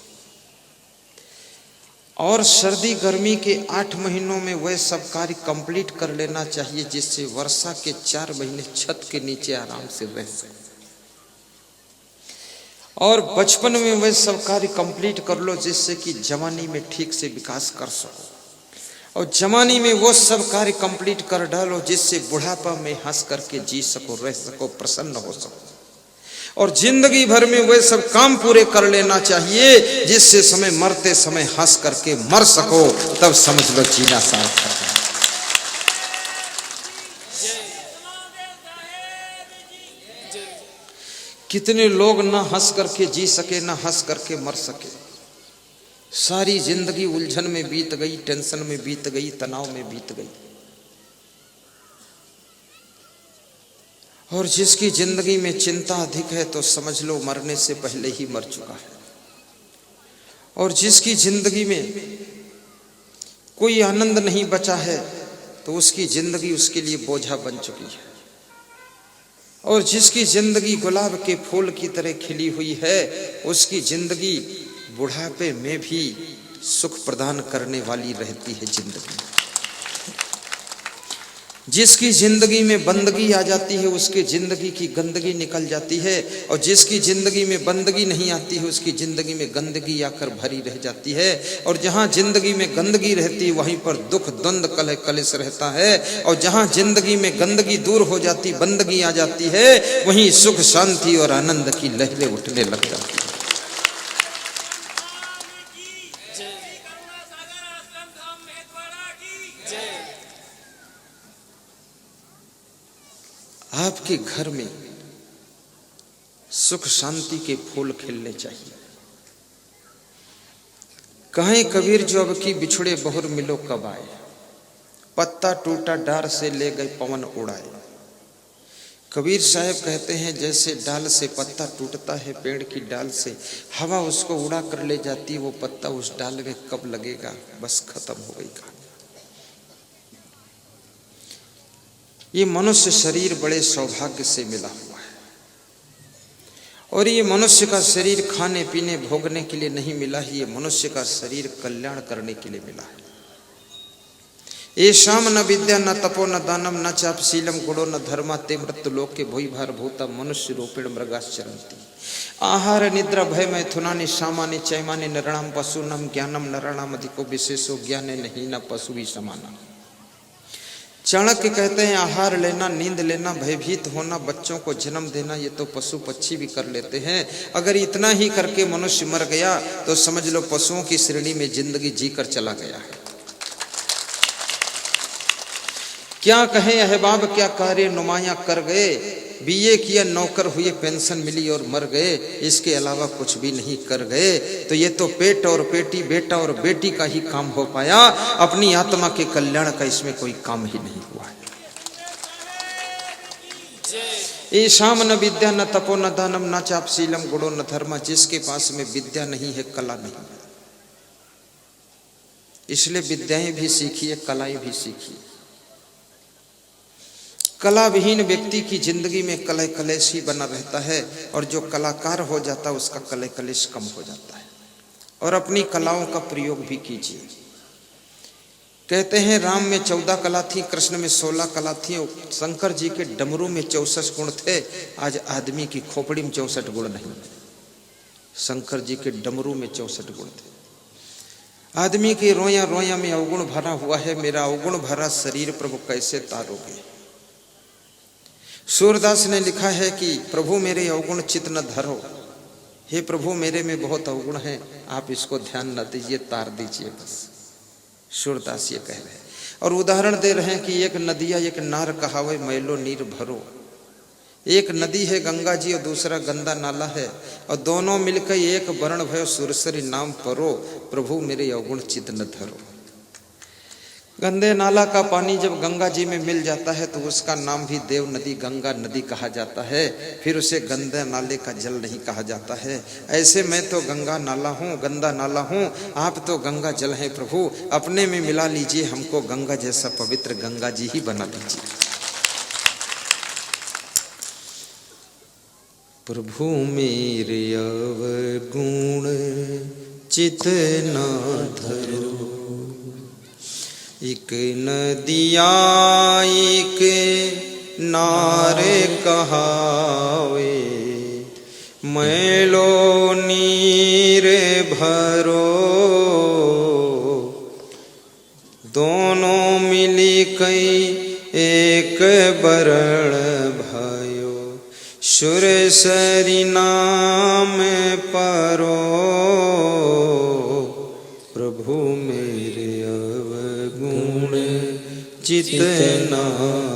C: और सर्दी गर्मी के 8 महीनों में वह सब कार्य कंप्लीट कर लेना चाहिए जिससे वर्षा के 4 महीने छत के नीचे आराम से रह सको, और बचपन में वह सब कार्य कंप्लीट कर लो जिससे कि जवानी में ठीक से विकास कर सको, और जवानी में वो सब कार्य कंप्लीट कर डालो जिससे बुढ़ापा में हंस करके जी सको, रह सको, प्रसन्न हो सको, और जिंदगी भर में वे सब काम पूरे कर लेना चाहिए जिससे समय मरते समय हंस करके मर सको, तब समझ लो जीना सार्थक है। कितने लोग ना हंस करके जी सके, ना हंस करके मर सके, सारी जिंदगी उलझन में बीत गई, टेंशन में बीत गई, तनाव में बीत गई। और जिसकी जिंदगी में चिंता अधिक है तो समझ लो मरने से पहले ही मर चुका है, और जिसकी जिंदगी में कोई आनंद नहीं बचा है तो उसकी जिंदगी उसके लिए बोझा बन चुकी है, और जिसकी जिंदगी गुलाब के फूल की तरह खिली हुई है उसकी जिंदगी बुढ़ापे में भी सुख प्रदान करने वाली रहती है जिंदगी। जिसकी जिंदगी में बंदगी आ जाती है उसकी जिंदगी की गंदगी निकल जाती है, और जिसकी जिंदगी में बंदगी नहीं आती है उसकी जिंदगी में गंदगी आकर भरी रह जाती है, और जहां जिंदगी में गंदगी रहती है वहीं पर दुख द्वंद्व कलह कलेश रहता है, और जहां जिंदगी में गंदगी दूर हो जाती, बंदगी आ जाती है, वहीं सुख शांति और आनंद की लहरें उठने लग जाती है। आपके घर में सुख शांति के फूल खिलने चाहिए। कहें कबीर जो अब की बिछुड़े बहुर मिलो कब आए, पत्ता टूटा डार से ले गए पवन उड़ाए। कबीर साहब कहते हैं जैसे डाल से पत्ता टूटता है, पेड़ की डाल से हवा उसको उड़ा कर ले जाती, वो पत्ता उस डाल में कब लगेगा, बस खत्म हो गई कहानी। ये मनुष्य शरीर बड़े सौभाग्य से मिला हुआ है, और ये मनुष्य का शरीर खाने पीने भोगने के लिए नहीं मिला है, ये मनुष्य का शरीर कल्याण करने के लिए मिला है। येषाम न विद्या न तपो न दानम न चापशीलम गुणो न धर्मा ते मृत्यु लोके भूय भार भूता मनुष्य रूपेण मृगाश्चरन्ति। आहार निद्रा भय मैथुनानि सामानि चैमानि नृणाम पशूनाम ज्ञानम नृणाम अधिको विशेषो ज्ञाने नहीं न पशु भी समाना। चाणक्य कहते हैं आहार लेना, नींद लेना, भयभीत होना, बच्चों को जन्म देना, ये तो पशु पक्षी भी कर लेते हैं। अगर इतना ही करके मनुष्य मर गया तो समझ लो पशुओं की श्रेणी में जिंदगी जीकर चला गया है। क्या कहें अहबाब क्या कार्य नुमाया कर गए, बीए किया नौकर हुए पेंशन मिली और मर गए, इसके अलावा कुछ भी नहीं कर गए। तो ये तो पेट और पेटी, बेटा और बेटी का ही काम हो पाया, अपनी आत्मा के कल्याण का इसमें कोई काम ही नहीं हुआ है। येषाम न विद्या न तपो न दानम न चापशीलम गुणो न धर्म। जिसके पास में विद्या नहीं है, कला नहीं है, इसलिए विद्याएं भी सीखिए, कलाएं भी सीखिए। कला विहीन व्यक्ति की जिंदगी में कलह कलेश ही बना रहता है, और जो कलाकार हो जाता है उसका कलह कलेश कम हो जाता है। और अपनी कलाओं का प्रयोग भी कीजिए। कहते हैं राम में 14 कला थी, कृष्ण में 16 कला थी, और शंकर जी के डमरू में 64 गुण थे। आज आदमी की खोपड़ी में 64 गुण नहीं, शंकर जी के डमरू में 64 गुण थे। आदमी के रोया रोया में अवगुण भरा हुआ है। मेरा अवगुण भरा शरीर प्रभु कैसे तारोगे। सूरदास ने लिखा है कि प्रभु मेरे अवगुण चित न धरो। हे प्रभु मेरे में बहुत अवगुण है, आप इसको ध्यान न दीजिए, तार दीजिए बस। सूरदास ये कह रहे हैं। और उदाहरण दे रहे हैं कि एक नदिया एक नार कहावे मैलो नीर भरो। एक नदी है गंगा जी और दूसरा गंदा नाला है, और दोनों मिलकर एक वर्ण भयो सुरसरी नाम परो। प्रभु मेरे अवगुण चित न धरो। गंदे नाला का पानी जब गंगा जी में मिल जाता है तो उसका नाम भी देव नदी गंगा नदी कहा जाता है, फिर उसे गंदे नाले का जल नहीं कहा जाता है। ऐसे मैं तो गंगा नाला हूँ, गंदा नाला हूँ, आप तो गंगा जल हैं प्रभु, अपने में मिला लीजिए, हमको गंगा जैसा पवित्र गंगा जी ही बना लीजिए। प्रभु मेरे अवगुण चित न धरो। एक नदिया एक नारे कहावे मैलो नीर भरो। दोनों मिली कई एक बरण भयो सुरसरी नाम परो। प्रभु मेरे अवगुण चित न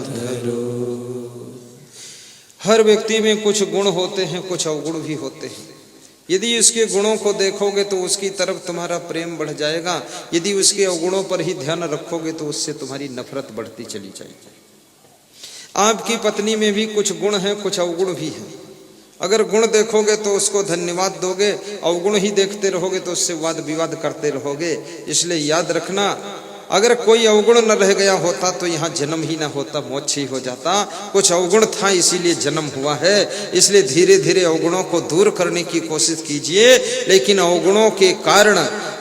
C: धरो। हर व्यक्ति में कुछ गुण होते हैं, कुछ अवगुण भी होते हैं। यदि उसके गुणों को देखोगे तो उसकी तरफ तुम्हारा प्रेम बढ़ जाएगा, यदि उसके अवगुणों पर ही ध्यान रखोगे तो उससे तुम्हारी नफरत बढ़ती चली जाएगी। आपकी पत्नी में भी कुछ गुण हैं, कुछ अवगुण भी हैं। अगर गुण देखोगे तो उसको धन्यवाद दोगे, अवगुण ही देखते रहोगे तो उससे वाद विवाद करते रहोगे। इसलिए याद रखना, अगर कोई अवगुण न रह गया होता तो यहाँ जन्म ही न होता, मोक्ष ही हो जाता। कुछ अवगुण था इसीलिए जन्म हुआ है। इसलिए धीरे धीरे अवगुणों को दूर करने की कोशिश कीजिए, लेकिन अवगुणों के कारण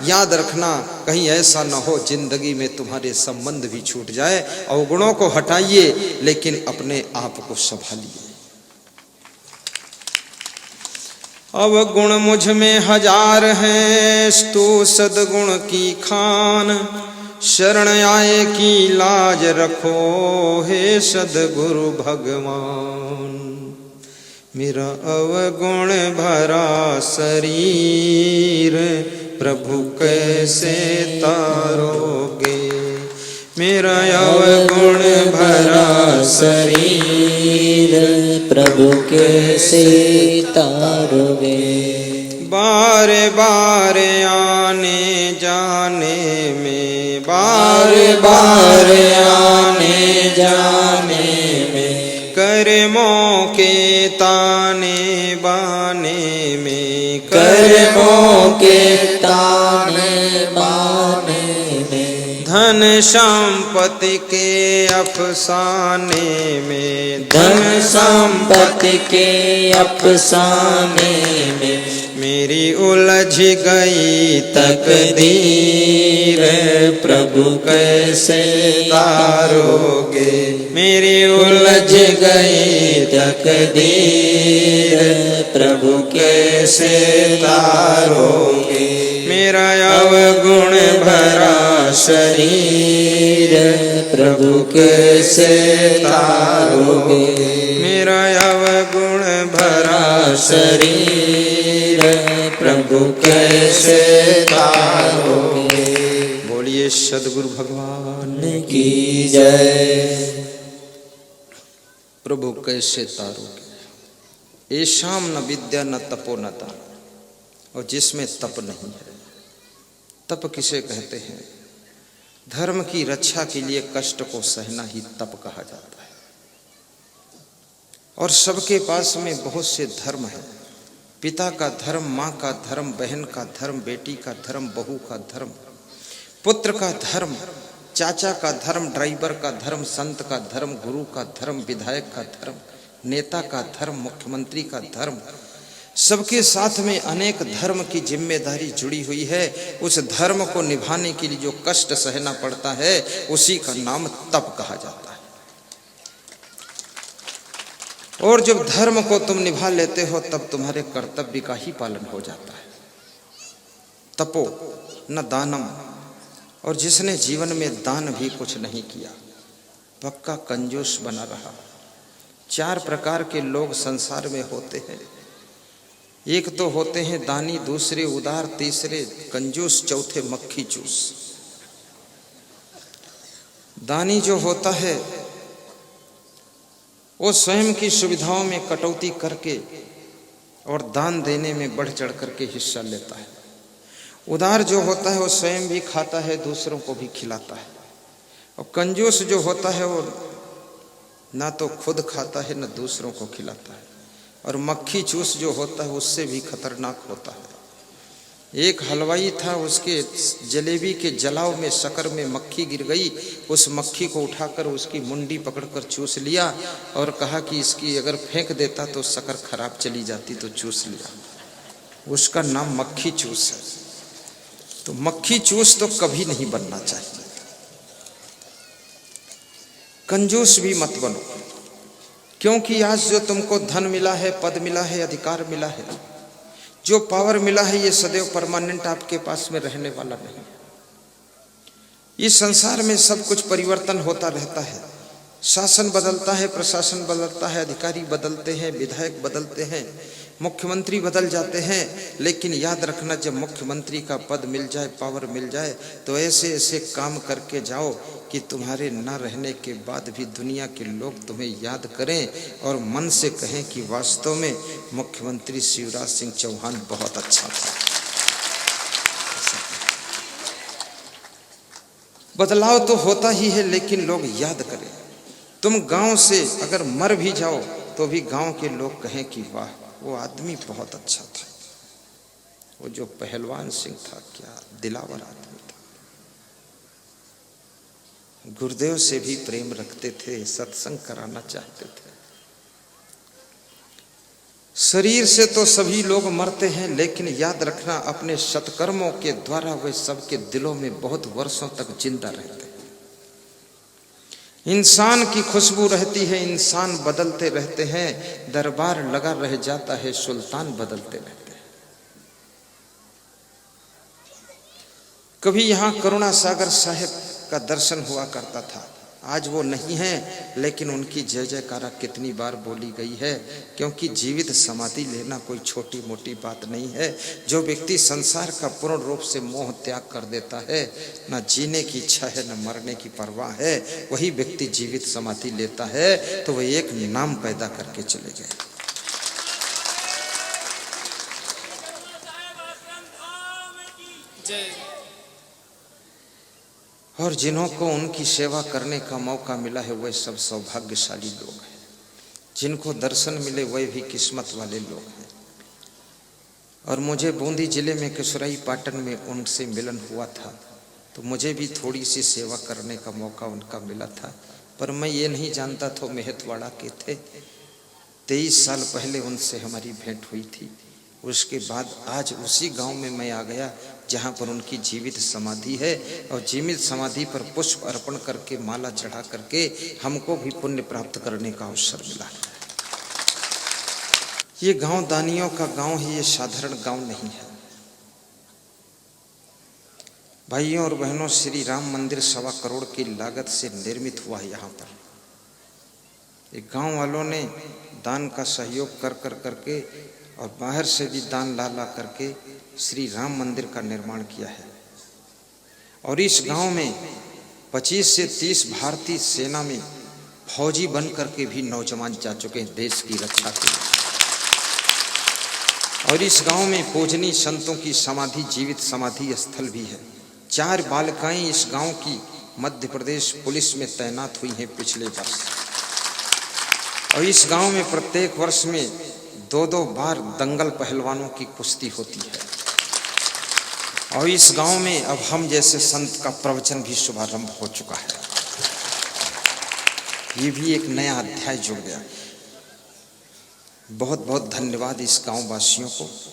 C: याद रखना कहीं ऐसा न हो जिंदगी में तुम्हारे संबंध भी छूट जाए। अवगुणों को हटाइए, लेकिन अपने आप को संभालिए। अवगुण मुझ में हजार हैं, तू सद्गुण की खान। शरण आए की लाज रखो, हे सद्गुरु भगवान। मेरा अवगुण भरा शरीर प्रभु कैसे तारोगे। मेरा अवगुण भरा शरीर
B: प्रभु कैसे तारोगे।
C: बार बार आने जाने में,
B: बार बार आने जाने में,
C: कर्मों के ताने बाने में,
B: कर्मों के ताने बाने में,
C: धन संपत्ति के अफसाने में,
B: धन संपत्ति के अफसाने में,
C: मेरी उलझ गई
B: तकदीर प्रभु कैसे तारोगे।
C: मेरी
B: उलझ गई तकदीर प्रभु कैसे तारोगे।
C: मेरा अवगुण भरा
B: शरीर प्रभु कैसे तारोगे।
C: मेरा अवगुण भरा
B: शरीर प्रभु कैसे तारोगे।
C: बोलिए सद्गुरु भगवान
B: की जय।
C: प्रभु कैसे तारोगे। ऐशाम न विद्या न तपो न दान, और जिसमें तप नहीं है। तप किसे कहते हैं? धर्म की रक्षा के लिए कष्ट को सहना ही तप कहा जाता है। और सबके पास में बहुत से धर्म है। पिता का धर्म, माँ का धर्म, बहन का धर्म, बेटी का धर्म, बहू का धर्म, पुत्र का धर्म, चाचा का धर्म, ड्राइवर का धर्म, संत का धर्म, गुरु का धर्म, विधायक का धर्म, नेता का धर्म, मुख्यमंत्री का धर्म, सबके साथ में अनेक धर्म की जिम्मेदारी जुड़ी हुई है। उस धर्म को निभाने के लिए जो कष्ट सहना पड़ता है उसी का नाम तप कहा जाता है। और जब धर्म को तुम निभा लेते हो तब तुम्हारे कर्तव्य का ही पालन हो जाता है। तपो न दानम, और जिसने जीवन में दान भी कुछ नहीं किया पक्का कंजूस बना रहा। 4 प्रकार के लोग संसार में होते हैं। एक तो होते हैं दानी, दूसरे उदार, तीसरे कंजूस, चौथे मक्खी चूस। दानी जो होता है वो स्वयं की सुविधाओं में कटौती करके और दान देने में बढ़ चढ़ करके हिस्सा लेता है। उदार जो होता है वो स्वयं भी खाता है, दूसरों को भी खिलाता है। और कंजूस जो होता है वो ना तो खुद खाता है न दूसरों को खिलाता है। और मक्खी चूस जो होता है उससे भी खतरनाक होता है। एक हलवाई था, उसके जलेबी के जलाव में शक्कर में मक्खी गिर गई। उस मक्खी को उठाकर उसकी मुंडी पकड़कर चूस लिया और कहा कि इसकी अगर फेंक देता तो शक्कर खराब चली जाती, तो चूस लिया। उसका नाम मक्खी चूस है। तो मक्खी चूस तो कभी नहीं बनना चाहिए। कंजूस भी मत बनो, क्योंकि आज जो तुमको धन मिला है, पद मिला है, अधिकार मिला है, जो पावर मिला है, ये सदैव परमानेंट आपके पास में रहने वाला नहीं। इस संसार में सब कुछ परिवर्तन होता रहता है। शासन बदलता है, प्रशासन बदलता है, अधिकारी बदलते हैं, विधायक बदलते हैं, मुख्यमंत्री बदल जाते हैं। लेकिन याद रखना, जब मुख्यमंत्री का पद मिल जाए, पावर मिल जाए, तो ऐसे ऐसे काम करके जाओ कि तुम्हारे न रहने के बाद भी दुनिया के लोग तुम्हें याद करें और मन से कहें कि वास्तव में मुख्यमंत्री शिवराज सिंह चौहान बहुत अच्छा था। बदलाव तो होता ही है, लेकिन लोग याद करें। तुम गांव से अगर मर भी जाओ तो भी गांव के लोग कहें कि वाह, वो आदमी बहुत अच्छा था, वो जो पहलवान सिंह था, क्या दिलावर आदमी था। गुरुदेव से भी प्रेम रखते थे, सत्संग कराना चाहते थे। शरीर से तो सभी लोग मरते हैं, लेकिन याद रखना, अपने सत्कर्मों के द्वारा वे सबके दिलों में बहुत वर्षों तक जिंदा रहते हैं। इंसान की खुशबू रहती है, इंसान बदलते रहते हैं, दरबार लगा रह जाता है, सुल्तान बदलते रहते हैं। कभी यहाँ करुणा सागर साहिब का दर्शन हुआ करता था, आज वो नहीं है, लेकिन उनकी जय जयकारा कितनी बार बोली गई है, क्योंकि जीवित समाधि लेना कोई छोटी मोटी बात नहीं है। जो व्यक्ति संसार का पूर्ण रूप से मोह त्याग कर देता है, न जीने की इच्छा है न मरने की परवाह है, वही व्यक्ति जीवित समाधि लेता है। तो वह एक नाम पैदा करके चले गए। और जिन्हों को उनकी सेवा करने का मौका मिला है वह सब सौभाग्यशाली लोग हैं। जिनको दर्शन मिले वह भी किस्मत वाले लोग हैं। और मुझे बूंदी जिले में किशोराई पाटन में उनसे मिलन हुआ था, तो मुझे भी थोड़ी सी सेवा करने का मौका उनका मिला था। पर मैं ये नहीं जानता था मेहतवाड़ा के थे। 23 साल पहले उनसे हमारी भेंट हुई थी। उसके बाद आज उसी गांव में मैं आ गया जहां पर उनकी जीवित समाधि है, और जीवित समाधि पर पुष्प अर्पण करके, माला चढ़ा करके हमको भी पुण्य प्राप्त करने का अवसर मिला। ये गांव दानियों का गांव है, ये साधारण गांव नहीं है। भाइयों और बहनों, श्री राम मंदिर 1.25 करोड़ की लागत से निर्मित हुआ है। यहाँ पर एक गांव वालों ने दान का सहयोग कर करके और बाहर से भी दान ला करके श्री राम मंदिर का निर्माण किया है। और इस गांव में 25 से 30 भारतीय सेना में फौजी बन करके भी नौजवान जा चुके हैं देश की रक्षा के लिए। और इस गांव में पूजनीय संतों की समाधि, जीवित समाधि स्थल भी है। 4 बालिकाएं इस गांव की मध्य प्रदेश पुलिस में तैनात हुई हैं पिछले वर्ष। और इस गांव में प्रत्येक वर्ष में 2-2 बार दंगल पहलवानों की कुश्ती होती है। और इस गांव में अब हम जैसे संत का प्रवचन भी शुभारंभ हो चुका है। ये भी एक नया अध्याय जुड़ गया। बहुत बहुत धन्यवाद इस गांव वासियों को।